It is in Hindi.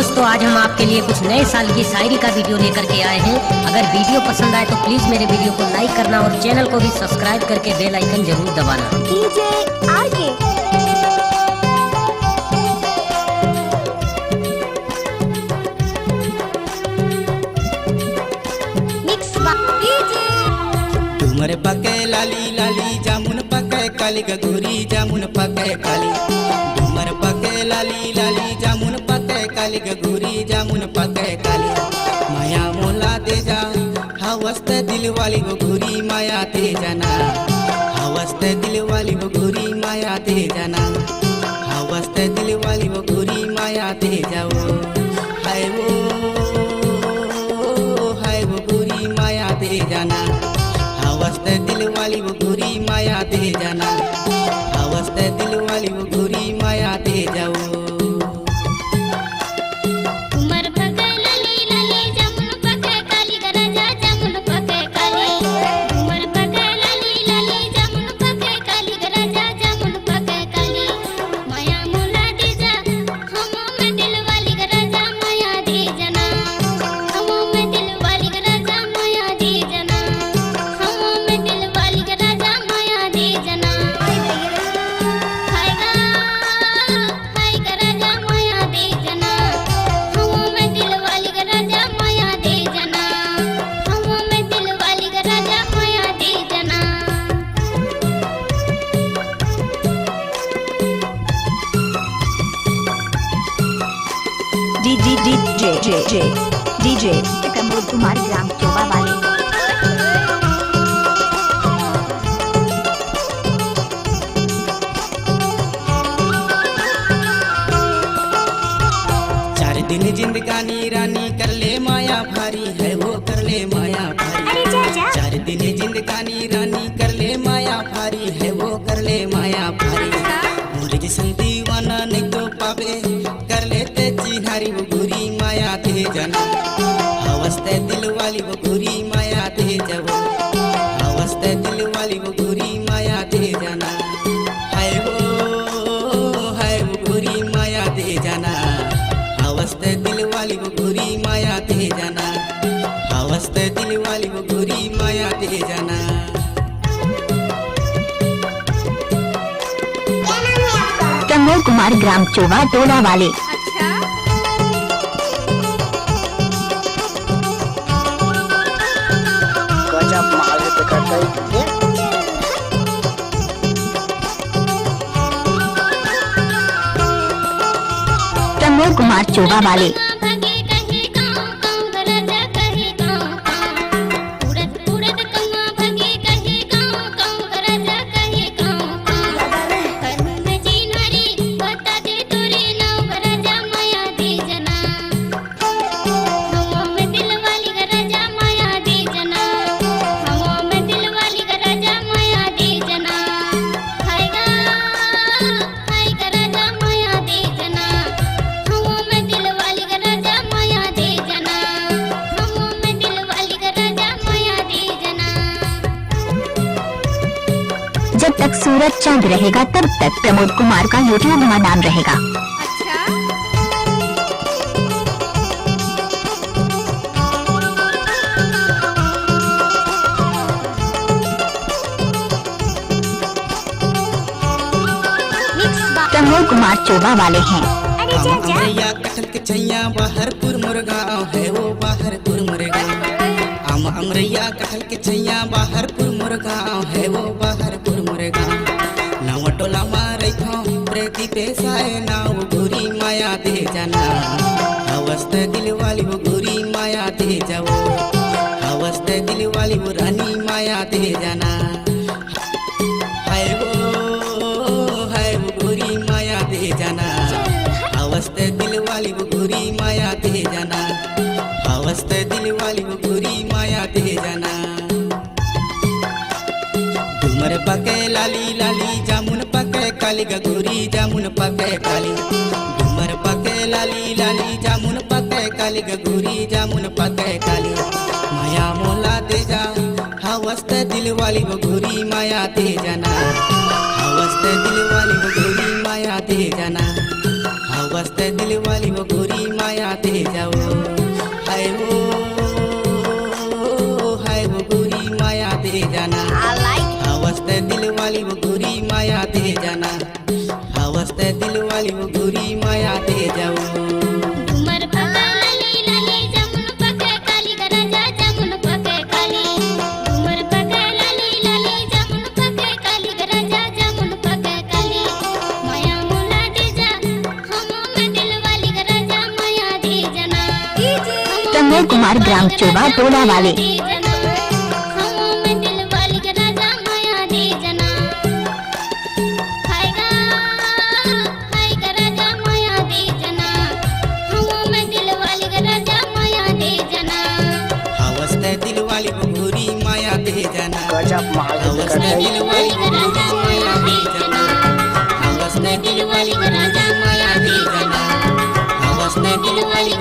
दोस्तों, आज हम आपके लिए कुछ नए साल की शायरी का वीडियो लेकर के आए हैं। अगर वीडियो पसंद आए तो प्लीज मेरे वीडियो को लाइक करना और चैनल को भी सब्सक्राइब करके बेल आइकन जरूर दबाना। डीजे आरके मिक्स डीजे डूमर पके लाली लाली जामुन पके काली गगोरी जामुन पके काली। डूमर पके लाली लाली जामुन पके काली गगोरी जामुन पके काली। माया मोला दे जा हवस्त दिल वाली गगोरी माया दे जाना। हवस्त दिल वाली गगोरी माया दे जाना। हवस्त दिल वाली गगोरी माया दे जाओ। हाय वो गोरी माया दे जाना। हवस्त दिल वाली वो गोरी माया दे जाना। हवस्त दिल वाली वो गोरी माया दे जाओ। उमर पके लाली लाली जामुन पके काली गराजा जामुन पके काली। उमर पके लाली लाली जामुन पके काली गराजा जामुन पके काली। माया मोला दे जा हमो में दिल वाली गराजा माया दे जाना। हमो में दिल वाली गराजा माया दे जाना। हमो में दिल वाली गराजा माया दे जाना। हाय गराजा माया दे जाना। हमो में दिल वाली गराजा माया दे जाना। हमो में दिल वाली गराजा माया दे जाना। डीजे प्रमोद कुमार ग्राम चोबा वाले। चार दिन जिंदगानी रानी कर ले माया भारी है वो कर ले माया भारी। चार दिन जिंदगानी रानी कर ले माया भारी है वो कर ले माया भारी। मोर जैसन दीवाना नहीं तो पावे कर लेते चिन्हारी वो गोरी माया दे जाना। हवस्ते दिल वाली वो गोरी माया दे जाओ। हवस्ते दिल वाली वो गोरी माया दे जाना। हाय वो गोरी माया दे जाना। हवस्ते दिल वाली वो गोरी माया दे जाना। हवस्ते दिल वाली वो गोरी माया दे जाना। प्रमोद कुमार ग्राम चोबा टोला वाले। गजब माल है तो करता ही है। प्रमोद कुमार चोबा वाले। भागे कहे गाँव गाँव गराजा कहे गाँव गाँव। उड़द उड़द कौआ भागे कहे गाँव गाँव गराजा कहे गाँव गाँव। करहूँ मैं चिन्हारी बता दे तोरे नाव गराजा माया दे जाना। हमो में दिल वाली गराजा माया दे जाना। हमो में दिल वाली गराजा माया दे जाना। हाय गराजा माया दे जाना। हमो में दिल वाली गराजा माया दे जाना। हमो में दिल वाली गराजा माया दे जाना। जब तक सूरज चांद रहेगा तब तक प्रमोद कुमार का यूट्यूब में नाम रहेगा। प्रमोद कुमार चोबा वाले हैं। अमरैया कटहल के छैया बाहरपुर मुरगांव है वो बाहरपुर मुरगांव। अमरैया कटहल के छैया बाहरपुर मुरगांव है वो बाहरपुर मुरगांव। नाव टोला मारे प्रेती पेशाए नाव गोरी माया दे जाना। हवस्त दिल वाली वो गोरी माया दे जाओ। हवस्त दिल वाली वो रानी माया दे जाना। हाय वो गोरी माया दे जाना। हवस्त दिल वाली वो गोरी माया दे जाना। हवस्त दिल वाली वो गोरी माया दे जाना। डूमर पके लाली लाली जामुन पके काली गगोरी जामुन पके काली। डूमर पके लाली लाली जामुन पके काली गगोरी जामुन पके काली। माया मोला दे जा हवस्त दिल वाली वो गोरी माया दे जाना। हवस्त दिल वाली वो गोरी माया दे जाना। हवस्ते दिल वाली वो गोरी माया दे जाओ हाय वो गोरी माया दे जाना हवस्ते दिल वाली वो गोरी माया दे जाना हवस्ते दिल वाली वो गोरी माया दे जाओ झूमर पके लाली लाली जमुन पके काली गराजा जमुन पके काली झूमर पके लाली लाली जमुन पके काली गराजा जमुन पके काली माया मोला दे जा हमो में दिल वाली गराजा माया दे जना प्रमोद कुमार ग्राम चोबा टोला वाले हमो में दिल वाली गराजा माया दे जना हाय गराजा माया दे जना हमो में दिल वाली गराजा माया दे जना हवस्ते दिल वाली वो गोरी माया दे जाना गजब माल है हवस्ते देखत दिल वाली वो गोरी माया दे जाना हवस्ते दिल वाली वो गोरी माया दे जाना हवस्ते दिल वाली